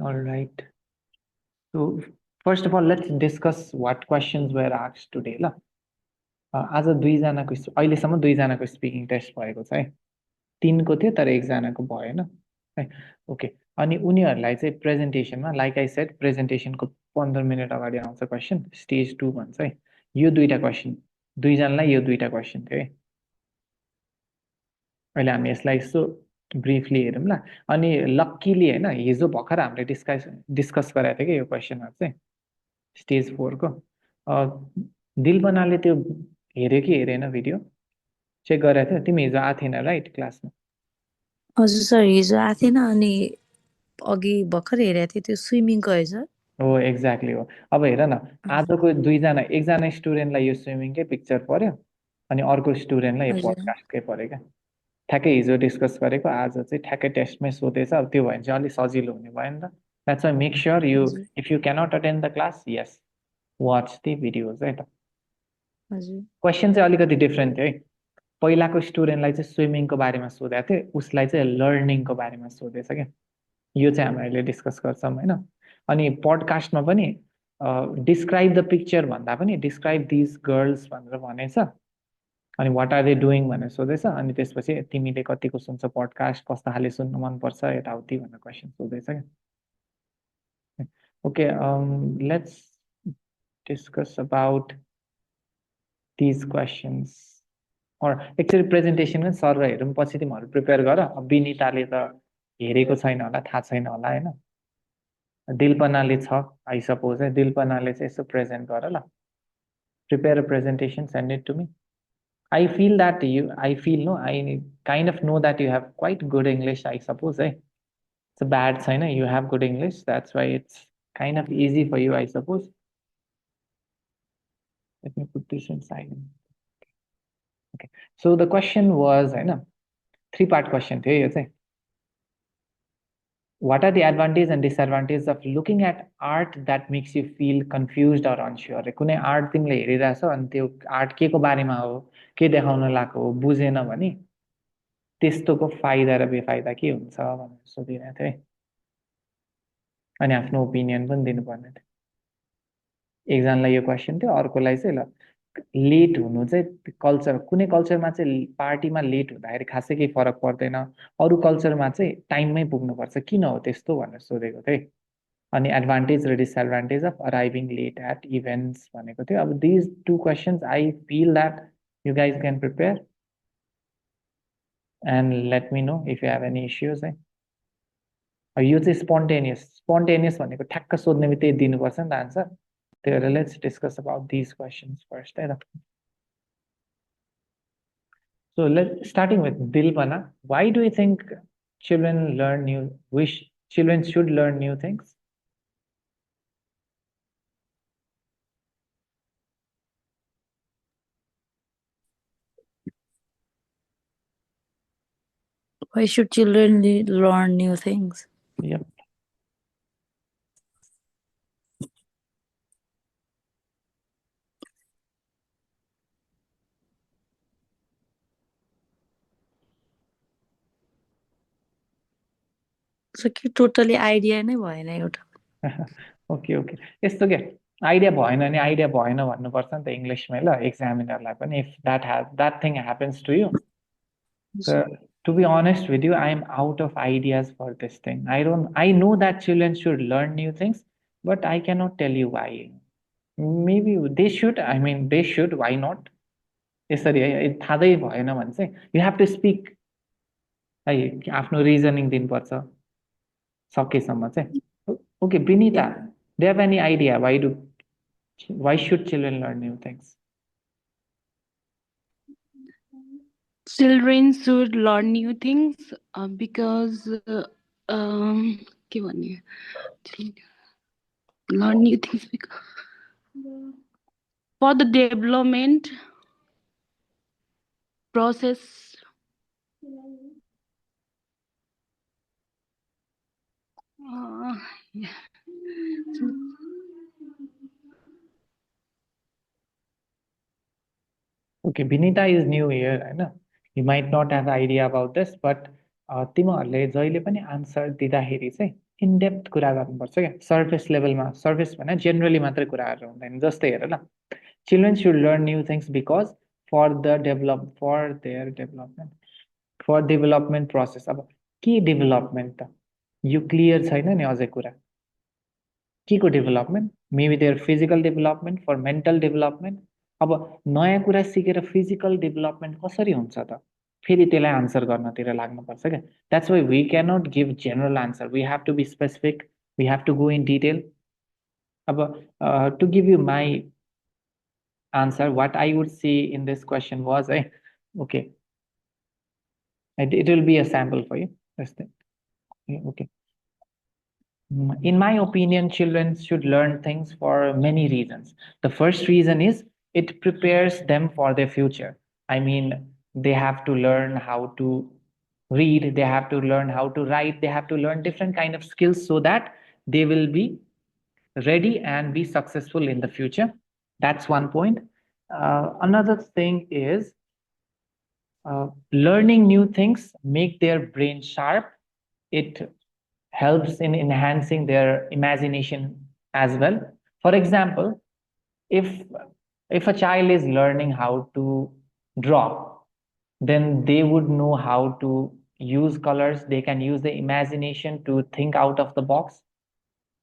All right. So first of all, let's discuss what questions were asked today. ल आज दुईजनाको अहिलेसम्म दुईजनाको स्पिकिङ टेस्ट भएको छ है। 3को थियो तर एकजनाको भएन है। ओके, अनि उनीहरूलाई चाहिँ प्रेजेन्टेसनमा लाइक आई सेड प्रेजेन्टेसनको 15 मिनट अगाडि आउँछ क्वेसन, स्टेज 2 भन्छ है। यो दुईटा क्वेसन, दुईजनालाई यो दुईटा क्वेसन थियो है। अहिले हामी यसलाई यसो ब्रिफली हेरौँ ल। अनि लक्कीली होइन, हिजो भर्खर हामीले डिस्कस गराएको थियो कि यो क्वेसनहरू चाहिँ स्टेज 4को। दिलपनाले त्यो हेऱ्यो कि हेरेन, भिडियो चेक गराएको थियो? तिमी हिजो आएको थिएन राइट क्लासमा? हजुर सर, हिजो आएको थिएन, अनि अघि भर्खर हेरेको थिएँ, त्यो स्विमिङको है सर। हो, एक्ज्याक्टली हो। अब हेर न, आजको दुईजना, एकजना स्टुडेन्टलाई यो स्विमिङकै पिक्चर पर्यो अनि अर्को स्टुडेन्टलाई यो पोडकास्टकै पर्यो क्या। ठ्याक्कै हिजो डिस्कस गरेको आज चाहिँ ठ्याक्कै टेस्टमै सोधेछ। अब त्यो भयो भने चाहिँ अलिक सजिलो हुने भयो नि त। That's why make sure you, if you cannot attend the class, yes watch the videos है त। क्वेसन चाहिँ अलिकति डिफ्रेन्ट थियो है। पहिलाको स्टुडेन्टलाई चाहिँ स्विमिङको बारेमा सोधेको थियो, उसलाई चाहिँ लर्निङको बारेमा सोधेछ क्या। यो चाहिँ हामी अहिले डिस्कस गर्छौँ होइन। अनि पोडकास्टमा पनि डिस्क्राइब द पिक्चर भन्दा पनि डिस्क्राइब दिज गर्ल्स भनेर भनेछ। अनि वाट आर दे डुइङ भनेर सोधेछ। अनि त्यसपछि तिमीले कतिको सुन्छ पोडकास्ट, कस्तो खाले सुन्नु मनपर्छ, यताउति भनेर क्वेसन सोधेछ क्या। Okay, let's discuss about these questions. Actually presentation sir हेरौँ, पछि तिमीहरू प्रिपेयर गर। अब विनिताले त हेरेको छैन होला, थाहा छैन होला होइन। दिलपनाले छ आई सपोज है, दिलपनाले चाहिँ यसो प्रेजेन्ट गर ल। Prepare a presentation, send it to me. I feel that I feel, no, I kind of know that you have quite good English, I suppose, eh? It's a bad sign, eh? You have good English, that's why it's kind of easy for you, I suppose. Let me put this inside. Okay, so the question was, I know, 3-part question. What are the advantages and disadvantages of looking at art that makes you feel confused or unsure? कुनै art तिमीले हेरिरहेछौ अनि त्यो art के को बारेमा हो, के देखाउन लागेको हो, बुझेन भने त्यस्तोको फाइदा र बेफाइदा के हुन्छ भनेर सोधिरहेको थियो है। अनि आफ्नो ओपिनियन पनि दिनुपर्ने थियो। एकजनालाई यो क्वेसन थियो, अर्कोलाई चाहिँ ल लेट हुनु चाहिँ कल्चर, कुनै कल्चरमा चाहिँ पार्टीमा लेट हुँदाखेरि खासै केही फरक पर्दैन, अरू कल्चरमा चाहिँ टाइममै पुग्नुपर्छ, किन हो त्यस्तो भनेर सोधेको थिएँ। अनि एडभान्टेज र disadvantage of arriving late at events भनेको थियो। अब these 2 questions I feel that you guys can prepare and let me know if you have any issues है। यो चाहिँ स्पोन्टेनियस भनेको ठ्याक्क सोध्ने बित्तिकै दिनुपर्छ नि त आन्सर। त्यही भएर let's discuss about these questions first है त। So starting with Dilpana, why do you think children should learn new things? Why should children learn new things? Yep. So कि टोटली आइडिया नै भएन एउटा। ओके ओके, यस्तो के idea भएन नि, आइडिया भएन भन्नुपर्छ नि त इङ्ग्लिसमै ल, एक्जामिनरलाई पनि। If that thing happens to you, to be honest with you, I am out of ideas for this thing. I know that children should learn new things, but I cannot tell you why. Maybe they should, I mean they should, why not? यसरी है, थाहै भएन भने चाहिँ यु have to speak है, आफ्नो reasoning दिनुपर्छ सकेसम्म चाहिँ। Okay Vinita, do have any idea why should children learn new things? Children should learn new things because के भन्ने, learn new things because for the development process. Yeah. Okay, Vinita is new here, होइन? You might not have idea about this, but तिमीहरूले जहिले पनि answer दिँदाखेरि चाहिँ in depth कुरा गर्नुपर्छ क्या सर्फेस लेभलमा सर्फेस भने जेनरली मात्रै कुराहरू हुँदैन जस्तै हेर ल children should learn new things because for their development for development process अब के डेभलपमेन्ट त यो क्लियर छैन नि अझै कुरा के को development maybe their physical development for mental development अब नयाँ कुरा सिकेर फिजिकल डेभलपमेन्ट कसरी हुन्छ त फेरि त्यसलाई आन्सर गर्नतिर लाग्नुपर्छ क्या that's why we cannot give general answer we have to be specific we have to go in detail अब to give you my answer what I would see in this question was है okay it will be a sample for you. Okay. In my opinion, children should learn things for many reasons. The first reason is it prepares them for their future. I mean, they have to learn how to read, they have to learn how to write, they have to learn different kind of skills so that they will be ready and be successful in the future. That's one point. Another thing is learning new things make their brain sharp. It helps in enhancing their imagination as well. For example, if a child is learning how to draw, then they would know how to use colors. They can use the imagination to think out of the box.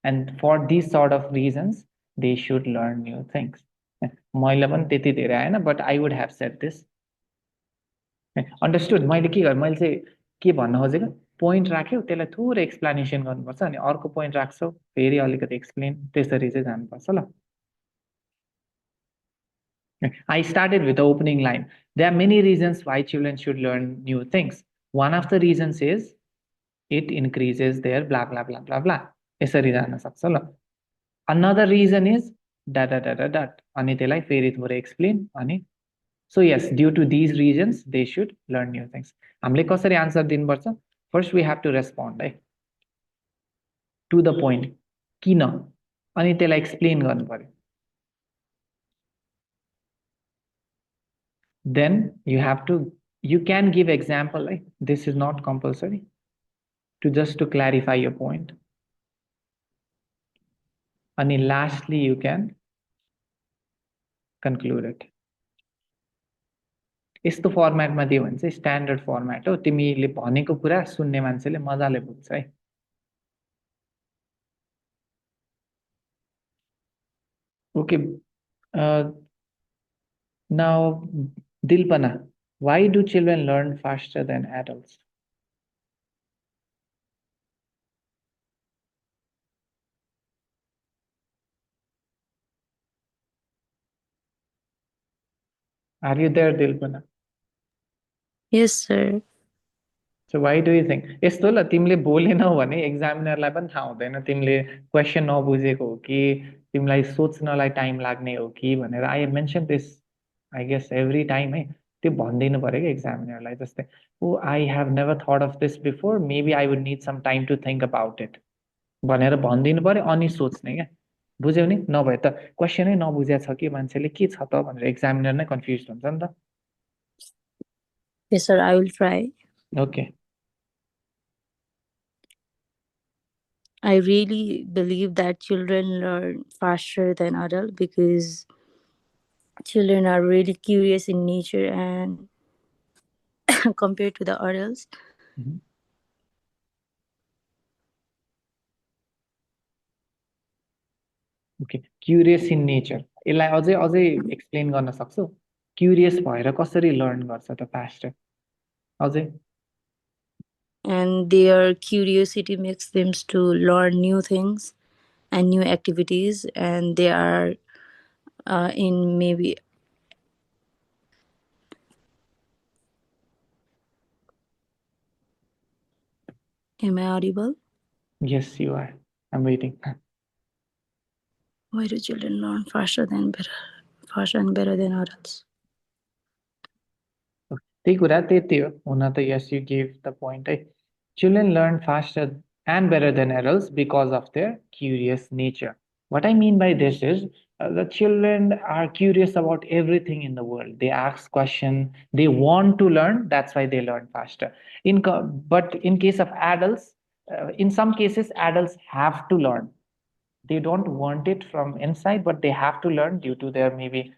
And for these sort of reasons, they should learn new things. मैले पनि त्यति धेरै आएन but I would have said this understood मैले के गरेँ मैले चाहिँ के भन्न खोजेको पोइन्ट राख्यो त्यसलाई थोरै एक्सप्लेनेसन गर्नुपर्छ अनि अर्को पोइन्ट राख्छौ फेरि अलिकति एक्सप्लेन त्यसरी चाहिँ जानुपर्छ ल I started with the opening line. There are many reasons why children should learn new things. One of the reasons is it increases their blah blah blah blah blah. यसरी जान सक्छ ल Another reason is da da da da da अनि त्यसलाई फेरि थोरै explain अनि So yes, due to these reasons, they should learn new things. हामीले कसरी आन्सर दिनुपर्छ first we have to respond है टु द पोइन्ट किन अनि त्यसलाई एक्सप्लेन गर्नु पर्यो then you can give example है this is not compulsory just to clarify your point अनि lastly you can conclude it यस्तो फर्मेटमा दियो भने चाहिँ स्ट्यान्डर्ड फर्मेट हो तिमीले भनेको कुरा सुन्ने मान्छेले मजाले बुझ्छ है okay now Dilpana, why do children learn faster than adults? Are you there, Dilpana? Yes, sir. So why do you think? यस्तो ल तिमीले बोलेनौ भने एक्जामिनरलाई पनि थाहा हुँदैन तिमीले क्वेसन नबुझेको हो कि तिमीलाई सोच्नलाई टाइम लाग्ने हो कि भनेर I mention this I guess every time है त्यो भनिदिनु पर्यो कि एक्जामिनरलाई जस्तै oh I have never thought of this before maybe I would need some time to think about it भनेर भनिदिनु पर्यो अनि सोच्ने क्या बुझ्यौ नि नभए त क्वेसनै नबुझेको छ कि मान्छेले के छ त भनेर एक्जामिनर नै कन्फ्युज हुन्छ नि त Yes, sir. I will try. Okay. I really believe that children learn faster than adults because children are really curious in nature and compared to the adults. Okay. Curious in nature. यसलाई अझै अझै explain गर्न सक्छौ curious भएर कसरी learn गर्छ त faster अझै And their curiosity makes them to learn new things and new activities, and they are in maybe am I audible? Yes, you are. I'm waiting. Why do children learn faster and better than adults? त्यही कुरा त्यति हो हुन त yes you gave the point है children learn faster and better than adults because of their curious nature what I mean by this is the children are curious about everything in the world they ask questions they want to learn that's why they learn faster but in case of adults in some cases adults have to learn. They don't want it from inside, but they have to learn due to their maybe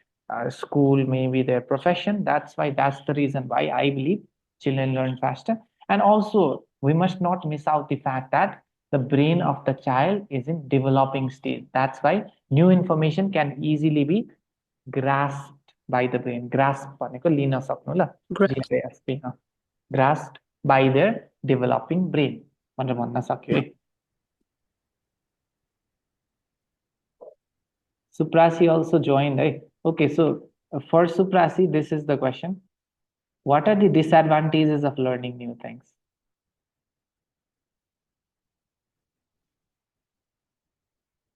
school, maybe their profession. That's the reason why I believe children learn faster. And also we must not miss out the fact that the brain of the child is in developing stage. That's why new information can easily be grasped by the brain. Grasp भनेको लिन सक्नु ल, Grasp. GRASP, grasped by their developing brain भनेर भन्न सक्यो है. Suprasi also joined, right? Okay, so for Suprasi, this is the question. What are the disadvantages of learning new things?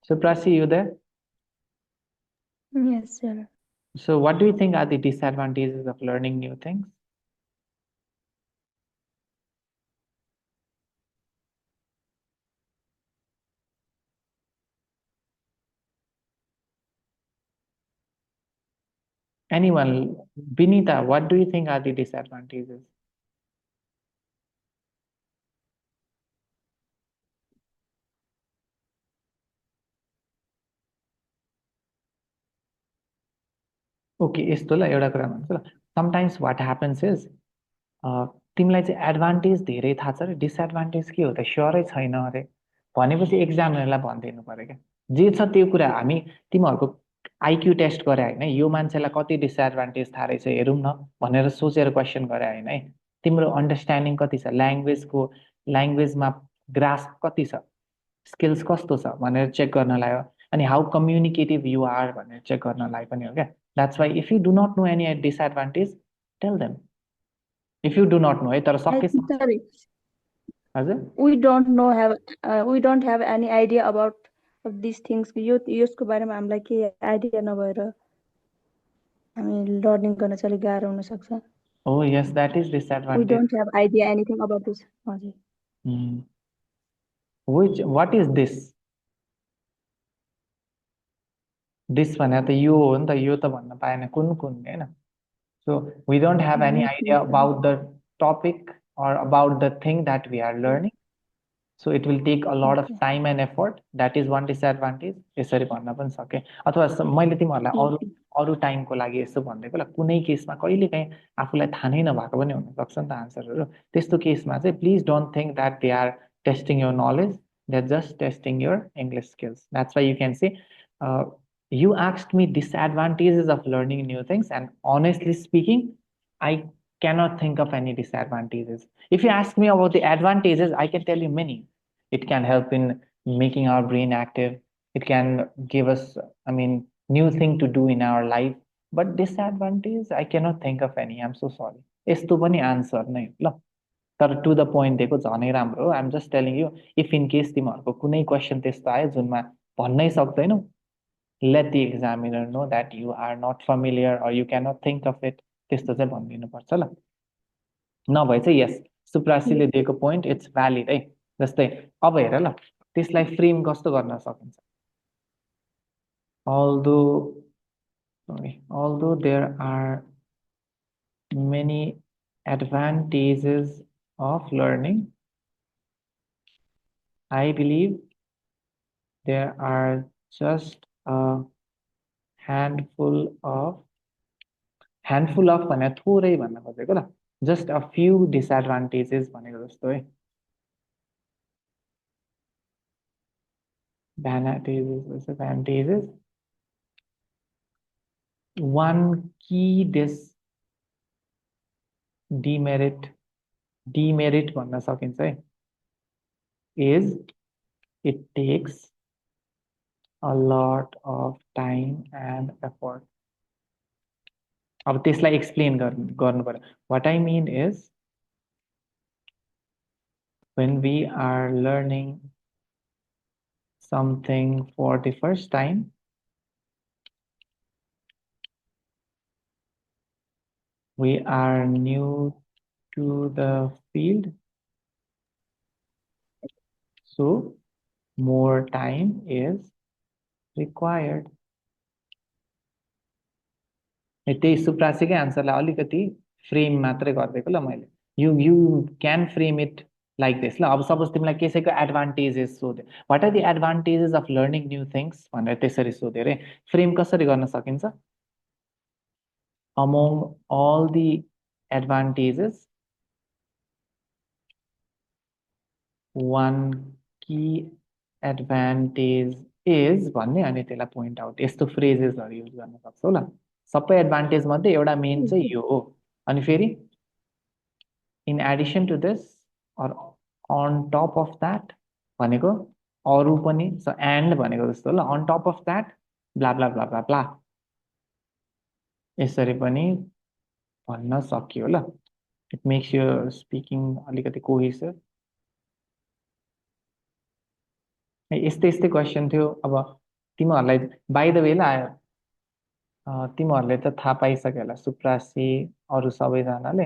Suprasi, you there? Yes, sir. So what do you think are the disadvantages of learning new things? Anyone? Binita, what do you think are the disadvantages? Okay, यस्तो ल एउटा कुरा भन्छु ल. Sometimes what happens is तिमीलाई चाहिँ advantage धेरै थाहा छ र डिसएडभान्टेज के हो त स्योरै छैन अरे भनेपछि एक्जामिनरलाई भनिदिनु पर्यो क्या. जे छ त्यो कुरा हामी तिमीहरूको आइक्यू टेस्ट गरे होइन, यो मान्छेलाई कति डिसएडभान्टेज थाहा रहेछ हेरौँ न भनेर सोचेर क्वेसन गरे होइन है. तिम्रो अन्डरस्ट्यान्डिङ कति छ, ल्याङ्ग्वेजमा ग्रास्प कति छ, स्किल्स कस्तो छ भनेर चेक गर्नलाई हो. अनि हाउ कम्युनिकेटिभ यु आर भनेर चेक गर्नलाई पनि हो क्या. That's why if you do not know any disadvantage tell them. If you do not know है, तर सकेसम्म Sorry, हजुर we don't have any idea about these things. यसको बारेमा हामीलाई केही आइडिया नभएर हामी लर्निङ गर्न चाहिँ अलिक गाह्रो हुन सक्छ. Oh yes, that is We disadvantage. don't have idea anything about this. हजुर. What is this? This भने त यो हो नि त, यो त भन्न पाएन कुन कुन हैन. So we don't have any idea about the topic or about the thing that we are learning. So it will take a lot of time and effort. That is one disadvantage. यसरी भन्न पनि सके. अथवा मैले तिमीहरूलाई अरु अरु टाइमको लागि यसो भनिदिएको ल, कुनै केसमा कहिलेकाहीँ आफूलाई थाहा नै नभएको पनि हुनसक्छ नि त आन्सरहरू. त्यस्तो केसमा चाहिँ please don't think that they are testing your knowledge, they are just testing your English skills. That's why you can say you asked me disadvantages of learning new things, and honestly speaking, I cannot think of any disadvantages. If you ask me about the advantages, I can tell you many. It can help in making our brain active. It can give us, I mean, new thing to do in our life. But disadvantage, I cannot think of any. I'm so sorry. यस्तो पनि answer नै ल, तर to the point दिएको झनै राम्रो हो. I'm just telling you, if in case तिमीहरूको कुनै क्वेसन त्यस्तो आयो जुनमा भन्नै सक्दैनौ, let the examiner know that you are not familiar or you cannot think of it. त्यस्तो चाहिँ भनिदिनु पर्छ ल. नभए चाहिँ यस, सुप्रासीले दिएको पोइन्ट इट्स भ्यालिड है. जस्तै अब हेर ल, त्यसलाई फ्रेम कस्तो गर्न सकिन्छ. although there are many advantages of learning, I believe there are just a handful of भने थोरै भन्न खोजेको ल, just a few disadvantages भनेको जस्तो है. Disadvantages. One key demerit भन्न सकिन्छ है, is it takes a lot of time and effort. अब त्यसलाई एक्सप्लेन गर्नु पर्यो. What I mean is, when we are learning something for the first time, we are new to the field, so more time is required. त्यही सुप्रासीकै आन्सरलाई अलिकति frame मात्रै गरिदिएको ल मैले. You can frame it like this ल अब suppose तिमीलाई कसैको एडभान्टेजेस सोध्यो what are the advantages of learning new things भनेर त्यसरी सोध्यो अरे फ्रेम कसरी गर्न सकिन्छ among all the advantages one key advantage is भन्ने अनि त्यसलाई पोइन्ट आउट यस्तो फ्रेजेसहरू युज गर्न सक्छौ ल सबै एडभान्टेज मध्ये एउटा मेन चाहिँ यो हो अनि फेरि in addition to this or on top of that भनेको अरू पनि सो एन्ड भनेको जस्तो ल अन टप अफ द्याट ब्ला ब्ला ब्ला ब्ला ब्ला यसरी पनि भन्न सकियो ल इट मेक्स युर स्पिकिङ अलिकति कोहेसिभ यस्तै यस्तै क्वेसन थियो अब तिमीहरूलाई बाई द वे ल तिमीहरूले त थाहा पाइसक्यो होला सुप्रासी अरू सबैजनाले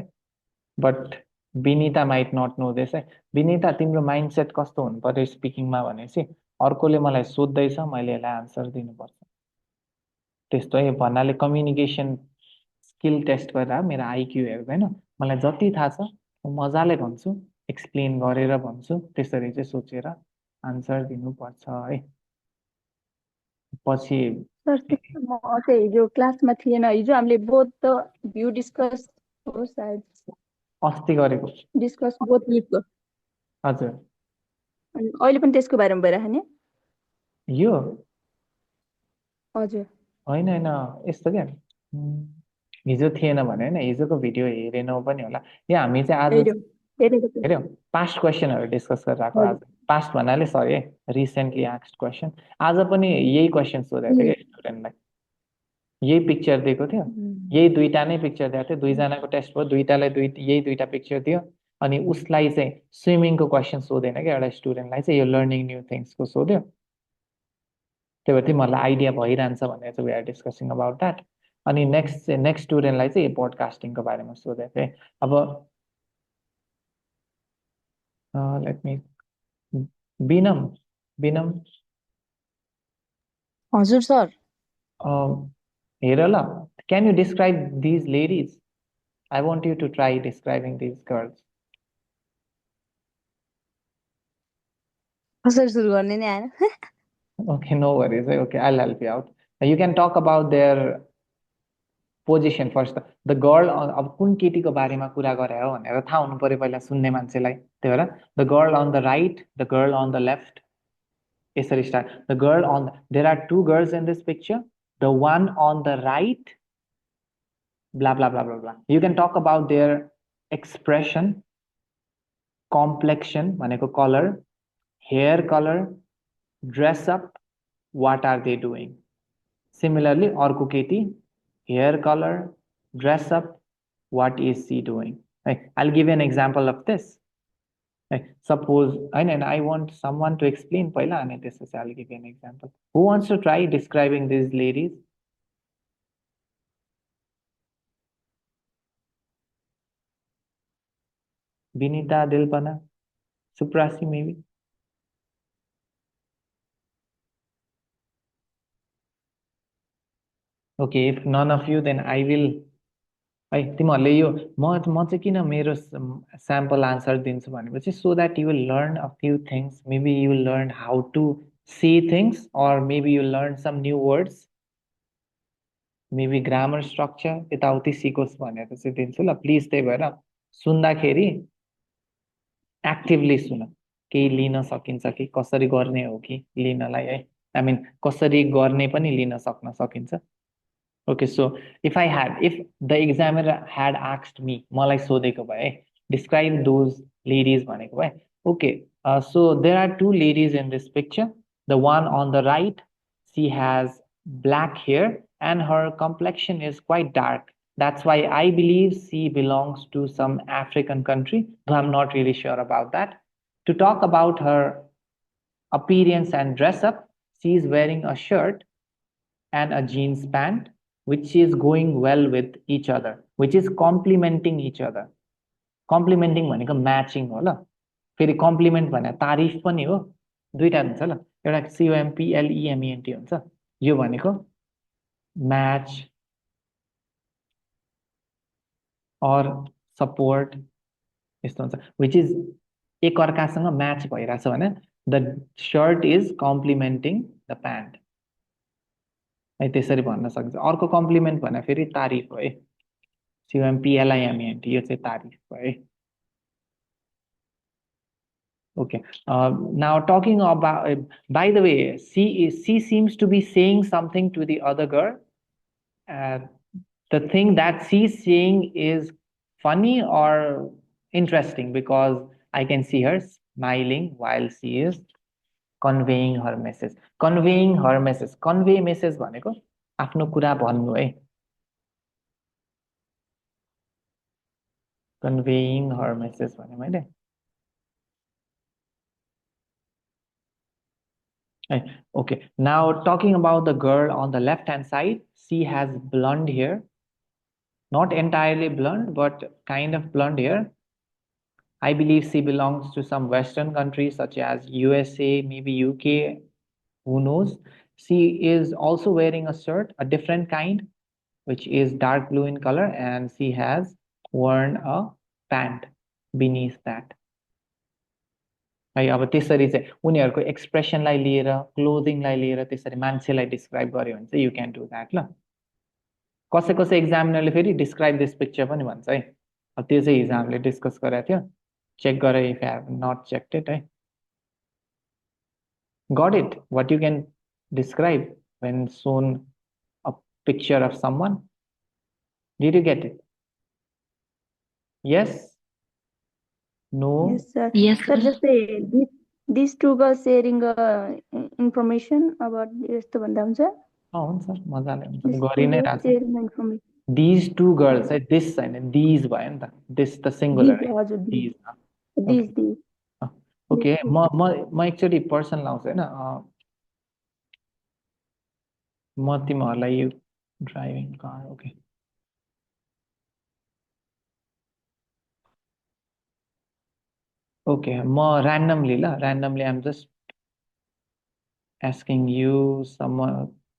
but Vinita might not know this है विनिता तिम्रो माइन्ड सेट कस्तो हुनु पर्यो स्पिकिङमा भनेपछि अर्कोले मलाई सोध्दैछ मैले यसलाई आन्सर दिनुपर्छ त्यस्तो है भन्नाले कम्युनिकेसन स्किल टेस्ट गर्दा मेरो आइक्यू हेर्दैन मलाई जति थाहा छ म मजाले भन्छु एक्सप्लेन गरेर भन्छु त्यसरी चाहिँ सोचेर आन्सर दिनुपर्छ है पछि सर म चाहिँ हिजो क्लासमा थिएन हिजो हामीले बोथ द भ्यू डिस्कस हो सायद अस्ति गरेको डिस्कस बोथ विकको हजुर अनि अहिले पनि त्यसको बारेमा भइरहेको नि यो हजुर होइन होइन यस्तो क्या हिजो थिएन भने होइन हिजोको भिडियो हेरेनौ पनि होला यहाँ हामी चाहिँ आज हेऱ्यो हेरेको थिएँ। हेऱ्यौ पास्ट क्वेसनहरू डिस्कस गरिरहेको आज पास्ट भन्नाले सरी है रिसेन्टली आस्क्ड क्वेसन आज पनि यही क्वेसन सोधेको थियो क्या स्टुडेन्टलाई यही पिक्चर दिएको थियो यही दुईटा नै पिक्चर दिएको थियो दुईजनाको टेस्ट भयो दुईटालाई यही दुईटा पिक्चर दियो अनि उसलाई चाहिँ स्विमिङको क्वेसन सोधेन क्या एउटा स्टुडेन्टलाई चाहिँ यो लर्निङ न्यू थिङ्सको सोध्यो त्यही भएर तिमीहरूलाई आइडिया भइरहन्छ भनेर चाहिँ we are discussing about that अनि नेक्स्ट स्टुडेन्टलाई चाहिँ पोडकास्टिङको बारेमा सोधेको थिएँ अब लेट मी बिनम हजुर सर हेर ल can you describe these ladies I want you to try describing these girls sir सुरु गर्ने नै आएन Okay, no worries. Okay, I'll help you out. You can talk about their position first. The girl अब कुन केटीको बारेमा कुरा गरे हो भनेर थाहा हुनु पर्यो पहिला सुन्ने मान्छेलाई त्यही भएर the girl on the right, the girl on the left. यसरी start. The girl on there are two girls in this picture. The one on the right, blah blah blah blah blah. You can talk about their expression, complexion भनेको color, hair color, dress up, what are they doing? Similarly, अर्को केटी hair color, dress up, what is she doing? I'll give you an example of this. Suppose, and I want someone to explain पहिला अनि त्यसपछि I'll give you an example. Who wants to try describing these ladies? Vinita, Dilpana, Suprasi maybe? Okay, if none of you, then I will. है तिमीहरूले यो म चाहिँ किन मेरो sample answer दिन्छु भनेपछि so that you will learn a few things maybe you will learn how to see things or maybe you learn some new words maybe grammar structure यताउति सिकोस् भनेर चाहिँ दिन्छु ल प्लिज त्यही भएर सुन्दाखेरि एक्टिभली सुन केही लिन सकिन्छ कि कसरी गर्ने हो कि लिनलाई है आई मिन कसरी गर्ने पनि लिन सकिन्छ Okay, so if the examiner had asked me, malai sodeko bhaye, describe those ladies bhaneko bhaye. Okay, so there are two ladies in this picture. The one on the right, she has black hair and her complexion is quite dark. That's why I believe she belongs to some African country, though I'm not really sure about that. To talk about her appearance and dress up, she is wearing a shirt and a jeans pant which is going well with each other, which is complementing each other. Complementing भनेको matching हो ल फेरि compliment भने तारिफ पनि हो दुईटा हुन्छ ल एउटा COMPLEMENT हुन्छ यो भनेको match or support यस्तो हुन्छ which is एक अर्कासँग म्याच भइरहेछ भने the shirt is complementing the pant है, त्यसरी भन्न सक्छ। अर्को कम्प्लिमेन्ट भने फेरि तारिफ हो है, COMPLIMENT, यो चाहिँ तारिफ हो है। Okay. Now talking about, by the way, she seems to be saying something to the other girl. The thing that she's saying is funny or interesting, because I can see her smiling while she is conveying her message. Conveying her message. Convey message भनेको आफ्नो कुरा भन्नु है। Conveying her message भने मैले। Okay, now talking about the girl on the left hand side, she has blonde hair, not entirely blonde, but kind of blonde hair. I believe she belongs to some Western country such as USA, maybe UK, who knows. She is also wearing a shirt, a different kind, which is dark blue in color, and she has worn a pant beneath that. है, अब त्यसरी चाहिँ उनीहरूको एक्सप्रेसनलाई लिएर, क्लोदिङलाई लिएर त्यसरी मान्छेलाई describe गर्यो भने चाहिँ यु क्यान डु द्याट। ल कसै कसै एक्जामिनरले फेरि डिस्क्राइब दिस पिक्चर पनि भन्छ है, त्यो चाहिँ हिजो हामीले डिस्कस गरेको थियो, चेक गरे if have not checked it है। Got it what you can describe when shown a picture of someone? Did you get it? Yes? No? Yes, sir. Yes, Sir, sir. just these two girls sharing information about यस्तो भन्दा हुन्छ? हुन्छ, मजाले हुन्छ, These गरि two नै girls रहेछ। sharing information. These two girls है, दिस होइन, दिज भयो नि त, दिस त सिङ्गुलर These, है, हजुर, these. these. Okay, These two. म एकचोटि पर्सन लाउँछु होइन, म तिमीहरूलाई यो ड्राइभिङ कार, ओके ओके, म randomly I'm just asking you,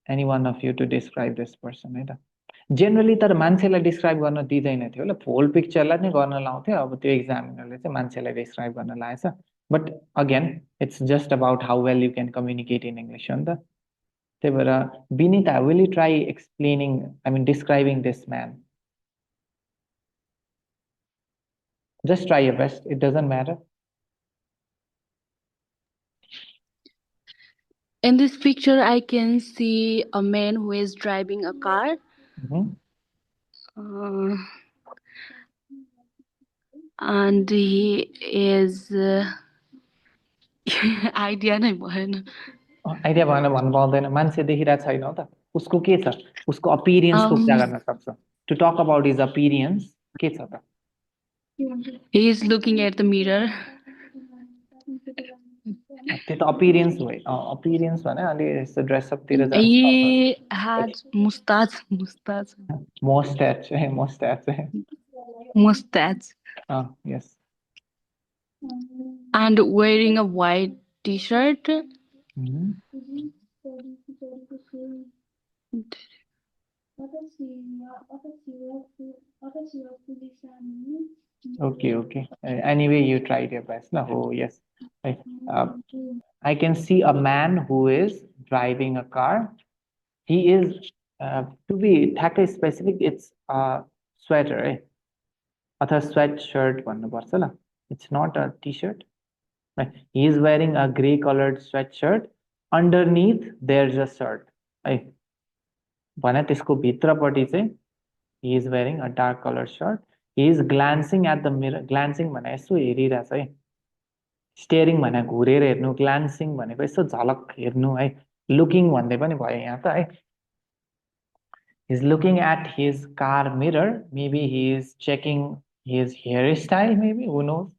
any one of you to describe this person है त। जेनरली तर मान्छेलाई डिस्क्राइब गर्न दिँदैन थियो ल, होल पिक्चरलाई नै गर्न लाउँथ्यो, अब त्यो एक्जामिनरले चाहिँ मान्छेलाई डिस्क्राइब गर्न लाएछ। But again it's just about how well you can communicate in English हो नि त। त्यही भएर Vinita, will you try explaining, I mean describing this man? Just try your best, it doesn't matter. In this picture, I can see a man who is driving a car. And he is idea नै भएन। Idea भएन भन्नु पाउँदैन, मान्छे देखिरहेको छैन हो त, उसको के छ, उसको अपिरियन्सको कुरा गर्न सक्छ। To talk about his appearance के छ त? He is looking at the mirror. त्यो त अपिरियन्स हो है, अपिरियन्स भने अलि यस्तो ड्रेसअपतिर जान्छ। He has mustache. मोस्ट्याच है, मोस्ट्याच है। Mustache. Yes. And wearing a white t-shirt. Okay. Anyway, you tried your best. No? Oh, yes. I can see a man who is driving a car. He is, to be specific, it's a sweater, right? अथवा sweatshirt भन्नुपर्छ ल, it's not a t-shirt. Right? He is wearing a grey colored sweatshirt. Underneath there's a shirt. Right? भने त्यसको भित्रपट्टि चाहिँ he is wearing a dark colored shirt. He is glancing at the mirror. Glancing भने यसो हेरिरहेछ है। Steering भने घुरेर हेर्नु, glancing भनेको यसो झलक हेर्नु है। लुकिङ भन्दै पनि भयो यहाँ त है। He is looking at his car mirror. Maybe he is checking his hairstyle, maybe, who knows.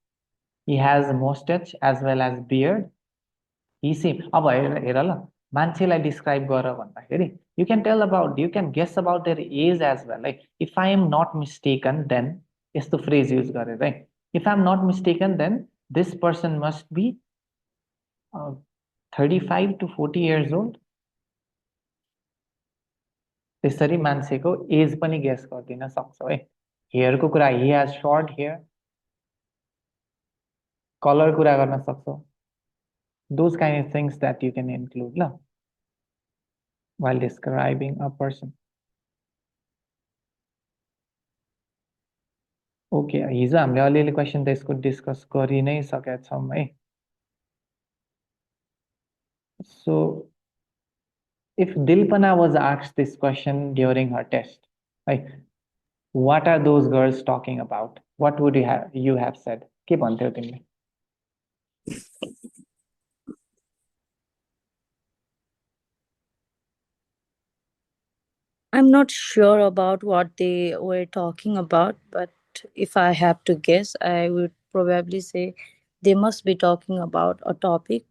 He has a mustache as well as beard. He seems, अब हेर ल, मान्छेलाई डिस्क्राइब गर भन्दाखेरि you can tell about, you can guess about their age as well. Like, if I am not mistaken, then यस्तो phrase use गरेर है, if I am not mistaken, then this person must be 35 to 40 years old. त्यसरी मान्छेको as पनि guess गर्दिन सक्छौ है। हेयरको कुरा, he has short hair. Colour कुरा गर्न सक्छौ. Those kind of things that you can include la, while describing a person. Okay, हिजो हामीले अलिअलि क्वेसन त यसको डिस्कस गरि नै सकेका छौँ है. So if Dilpana was asked this question during her test, like, what are those girls talking about? What would you have said? के भन्थ्यौ तिमीले? I'm not sure about what they were talking about, but if I have to guess, I would probably say they must be talking about a topic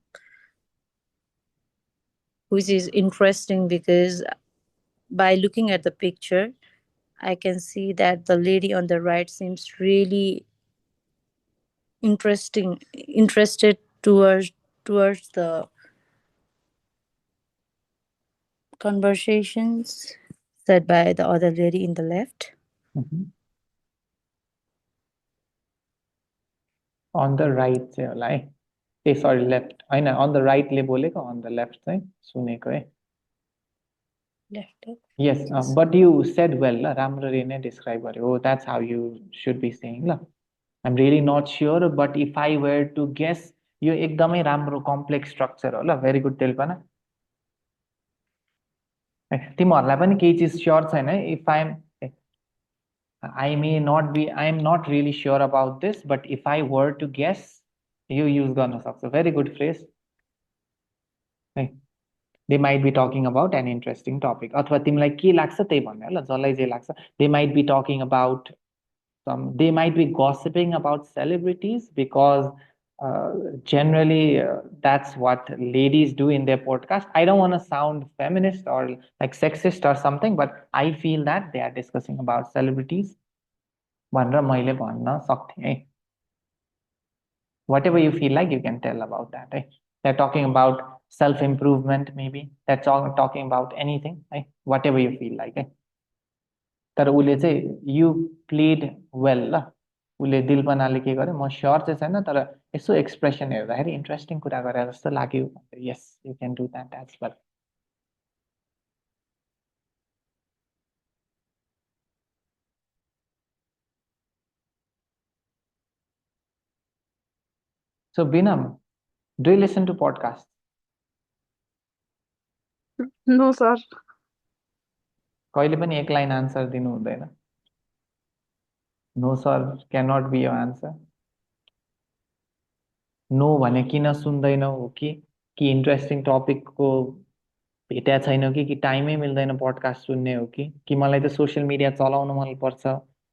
which is interesting, because by looking at the picture, I can see that the lady on the right seems really interested towards the conversations said by the other lady in the left. On the right चाहिँ होला है. ए सरी left होइन, on the rightly बोलेको, on the left चाहिँ सुनेको है. Left. Yes, but you said well ल, राम्ररी नै डिस्क्राइब गर्यो. Oh, that's how you should be saying ल. I'm really not sure, but if I were to guess, यो एकदमै राम्रो कम्प्लेक्स स्ट्रक्चर हो ल. Very good Dilpana. तिमीहरूलाई पनि केही चिज स्योर छैन है. If I am not really sure about this, but if I were to guess, you use गर्न सक्छौ. Very good phrase. They might be talking about an interesting topic. अथवा तिमीलाई के लाग्छ त्यही भन्ने ल, जसलाई जे लाग्छ. They might be talking about they might be gossiping about celebrities, because generally that's what ladies do in their podcast. I don't want to sound feminist or like sexist or something, but I feel that they are discussing about celebrities भनेर मैले भन्न सक्थेँ है. Whatever you feel like, you can tell about that. Right? They're talking about self-improvement, maybe. That's all talking about anything. Right? Whatever you feel like. Right? तर उसले चाहिँ you played well ल. उसले दिलपनाले के गर्यो, म स्योर चाहिँ छैन, तर यसो एक्सप्रेसन हेर्दाखेरि इन्ट्रेस्टिङ कुरा गरे जस्तो लाग्यो. Yes, you can do that as well. So Binam, do you listen to podcasts? No, sir. कहिले पनि एक लाइन आन्सर दिनु हुँदैन. No sir cannot be your answer. No भने किन सुन्दैनौ हो कि इन्ट्रेस्टिङ टपिकको भेट्या छैनौ कि टाइमै मिल्दैन पडकास्ट सुन्ने हो कि मलाई त सोसियल मिडिया चलाउन मनपर्छ,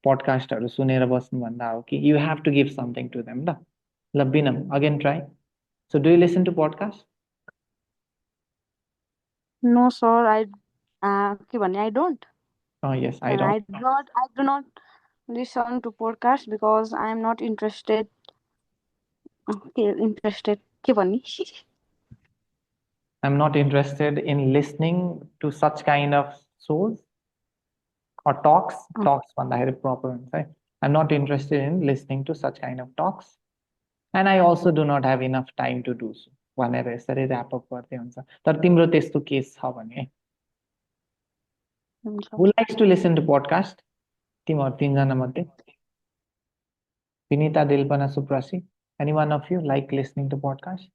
पडकास्टहरू सुनेर बस्नुभन्दा हो कि. You have to give something to them ल. ल Binam, again try. So do you listen to podcast? No, sir. I don't. Yes, I And don't. I do not listen to podcasts because I am not interested. Okay, interested. के भन्ने? I'm not interested in listening to such kind of shows or talks. Talks भन्दाखेरि proper हुन्छ है. I'm not interested in listening to such kind of talks. And I also do not have enough time to do so. भनेर यसरी rap up गर्दै हुन्छ. तर तिम्रो त्यस्तो केस छ भने, who likes to listen to podcast? तिमीहरू तीनजना मध्ये. Vinita, Dilpana, Suprasi. Any one of you like listening to podcast?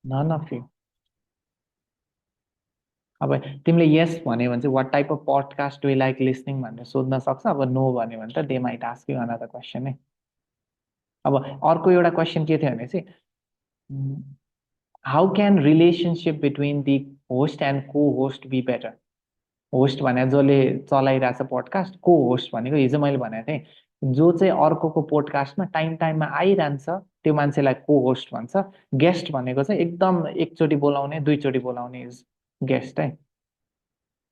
None of you. अब तिमीले यस भन्यो भने चाहिँ what type of podcast do you like listening भनेर सोध्न सक्छ. अब नो भन्यो भने त they might ask you another question है. अब अर्को एउटा क्वेसन के थियो भने चाहिँ how can relationship between the host and co-host be better? Host भने जसले चलाइरहेछ पोडकास्ट, को होस्ट भनेको हिजो मैले भनेको थिएँ जो चाहिँ अर्कोको पोडकास्टमा टाइममा आइरहन्छ त्यो मान्छेलाई को होस्ट भन्छ. गेस्ट भनेको चाहिँ एकदम एकचोटि बोलाउने, दुईचोटि बोलाउने इज गेस्ट है.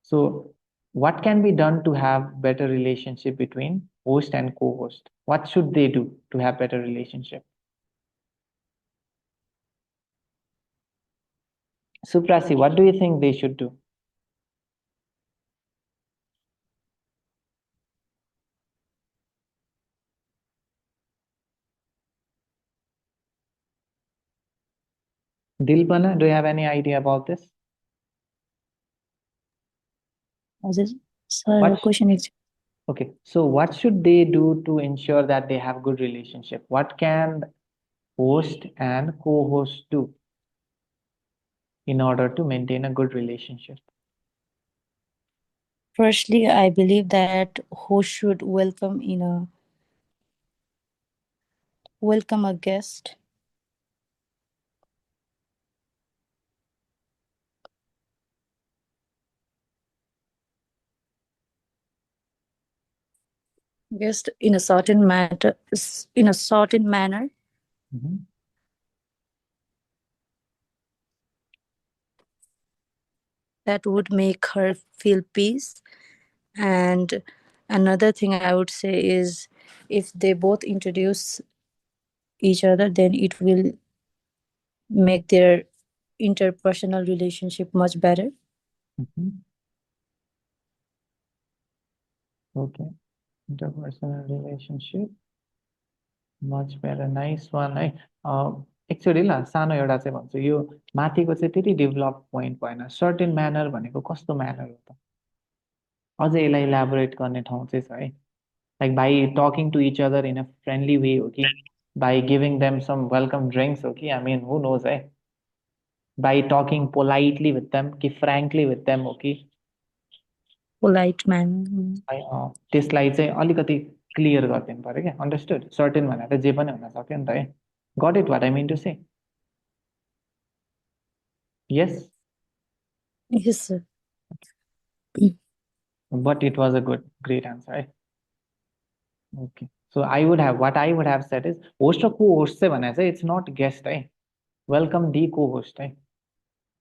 सो what can be done to have better relationship between host and co-host? What should they do to have better relationship? Suprasi, what do you think they should do? Dilpana, do you have any idea about this? Sir, What? question is Okay, so what should they do to ensure that they have good relationship? What can host and co-host do in order to maintain a good relationship? firstly, I believe that host should welcome a guest. Guest in a certain manner Mhm. that would make her feel peace. And another thing I would say is if they both introduce each other, then it will make their interpersonal relationship much better. Mhm. Okay, interpersonal relationship much better. Nice one है. Actually ल सानो एउटा चाहिँ भन्छु यो माथिको चाहिँ त्यति develop point भएन. सर्टेन म्यानर भनेको कस्तो म्यानर हो त? अझै यसलाई इलाबोरेट गर्ने ठाउँ चाहिँ छ है. Like by talking to each other in a friendly way हो कि by giving them some welcome drinks हो कि आई मिन हु नोज है. By talking politely with them कि फ्रेङ्कली विथ देम हो कि Polite manner. है, त्यसलाई चाहिँ अलिकति क्लियर गरिदिनु पऱ्यो क्या. अन्डरस्टुड? सर्टेन भनेर त जे पनि हुन सक्यो नि त है. Got it watt I mean to say? Yes, Yes, sir. but it was a great answer, right? Okay. So I would have, what I would have said is host or co-host चाहिँ भने चाहिँ it's not guest है. Welcome the co-host है.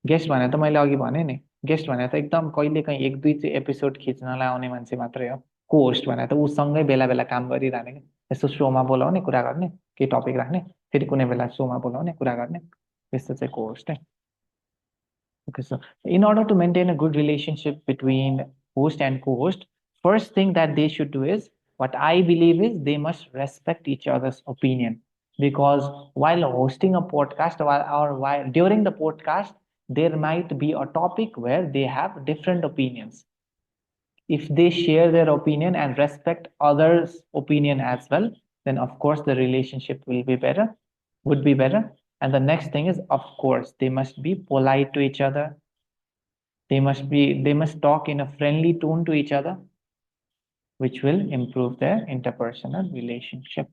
Guest भने त मैले अघि भने नि, गेस्ट भने त एकदम कहिले काहीँ एक दुई चाहिँ एपिसोड खिच्नलाई आउने मान्छे मात्रै हो. को होस्ट भने त उसँगै बेला बेला काम गरिरहने कि यस्तो सोमा बोलाउने कुरा गर्ने, केही टपिक राख्ने, फेरि कुनै बेला सोमा बोलाउने कुरा गर्ने, त्यस्तो चाहिँ को होस्ट है. Okay, so in order to maintain a good relationship between host and co-host, first thing that they should do is what I believe is they must respect each other's opinion. Because while hosting a podcast or while during the podcast, there might be a topic where they have different opinions. If they share their opinion and respect others' opinion as well, then of course the relationship will be better, would be better. And the next thing is, of course, they must be polite to each other. They must talk in a friendly tone to each other, which will improve their interpersonal relationship.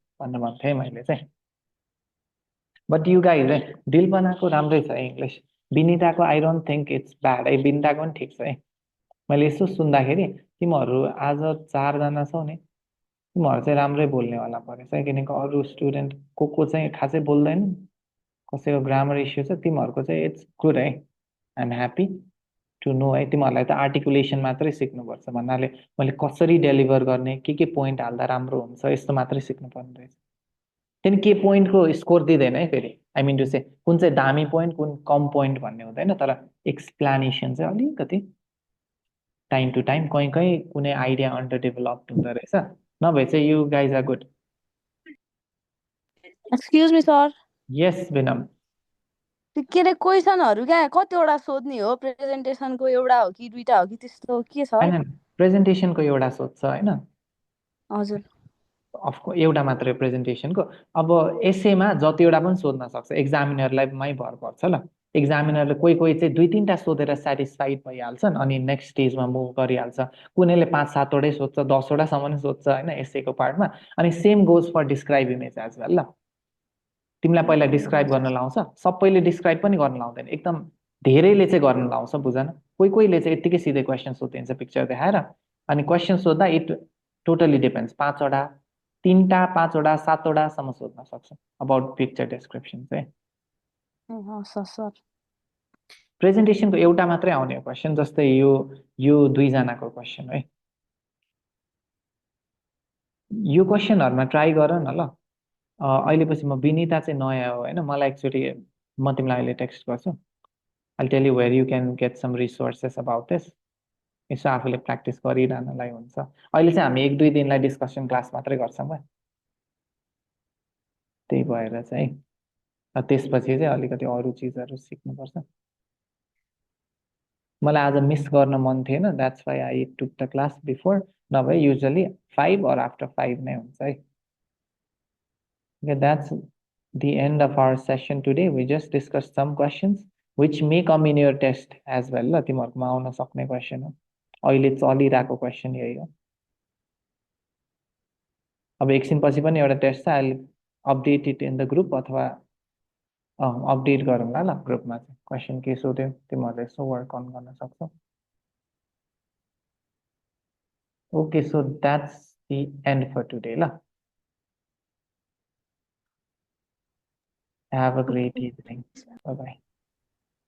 But you guys, दिलपनाको राम्रै छ English. विनिताको I don't think it's bad है. विनिताको पनि ठिक छ है. मैले यसो सुन्दाखेरि तिमीहरू आज 4जना छौ नि, तिमीहरू चाहिँ राम्रै बोल्नेवाला परेछ है. किनकि अरू स्टुडेन्ट को चाहिँ खासै बोल्दैन, कसैको ग्रामर इस्यु छ. तिमीहरूको चाहिँ इट्स गुड है. I am happy to know है. तिमीहरूलाई त आर्टिकुलेसन मात्रै सिक्नुपर्छ भन्नाले मैले कसरी डेलिभर गर्ने, के पोइन्ट हाल्दा राम्रो हुन्छ, यस्तो मात्रै सिक्नुपर्ने रहेछ. त्यहाँदेखि के पोइन्टको स्कोर दिँदैन है फेरि. आई मिन टु से कुन चाहिँ दामी पोइन्ट, कुन कम पोइन्ट भन्ने हुँदैन. तर एक्सप्लानेसन चाहिँ अलिकति टाइम टु टाइम कहीँ कहीँ कुनै आइडिया अन्डर डेभलप्ड हुँदो रहेछ. नभए चाहिँ you guys are good. Excuse me sir. Yes Benam. के अरे क्वेसनहरू क्या कतिवटा सोध्ने हो? प्रेजेन्टेसनको एउटा हो कि दुईटा हो कि त्यस्तो के छ? होइन, प्रेजेन्टेसनको एउटा सोध्छ होइन, हजुर. अफकोर्स एउटा मात्रै प्रेजेन्टेसनको. अब एसेमा जतिवटा पनि सोध्न सक्छ, एक्जामिनरलाई मै भर पर्छ ल. एक्जामिनरले कोही चाहिँ 2-3टा सोधेर सेटिस्फाइड भइहाल्छन् अनि नेक्स्ट स्टेजमा मुभ गरिहाल्छ. कुनैले 5-7वटै सोध्छ, 10वटासम्म नै सोध्छ होइन एसेको पार्टमा. अनि same goes for describe image as well ल. तिमीलाई पहिला डिस्क्राइब गर्न लाउँछ, सबैले डिस्क्राइब पनि गर्न लाउँदैन, एकदम धेरैले चाहिँ गर्न लाउँछ. बुझन, कोहीले चाहिँ यत्तिकै सिधै क्वेसन सोधिदिन्छ पिक्चर देखाएर. अनि क्वेसन सोद्धा इट टोटली डिपेन्ड्स. 5वटा, 3टा, 5वटा, 7वटासम्म सोध्न सक्छ अबाउट पिक्चर डेस्क्रिप्सन चाहिँ. सर प्रेजेन्टेसनको एउटा मात्रै आउने हो क्वेसन, जस्तै यो 2जनाको क्वेसन है. यो क्वेसनहरूमा ट्राई गर न ल. अहिले पछि म विनिता चाहिँ नयाँ हो होइन, मलाई एकचोटि म तिमीलाई अहिले टेक्स्ट गर्छु. I tell you where you can get some resources about this. यसो आफूले प्र्याक्टिस गरिरहनलाई हुन्छ. अहिले चाहिँ हामी 1-2 दिनलाई डिस्कसन क्लास मात्रै गर्छौँ, त्यही भएर चाहिँ त्यसपछि चाहिँ अलिकति अरू चिजहरू सिक्नुपर्छ। मलाई आज मिस गर्न मन थिएन, that's why I took the class before, नभए युजली 5 or after 5 नै हुन्छ है। Okay, that's the end of our session today. We just discussed some questions which may come in your test as well ल, तिमीहरूकोमा आउन सक्ने question हो, अहिले चलिरहेको क्वेसन यही हो। अब एकछिनपछि पनि एउटा टेस्ट छ, I update it in the group, अथवा अपडेट गरौँला ल ग्रुपमा चाहिँ, क्वेसन के सोध्यो तिमीहरूले यसो वर्क अन गर्न सक्छौ। Okay, so that's the end for today la. Have a great evening. Bye bye.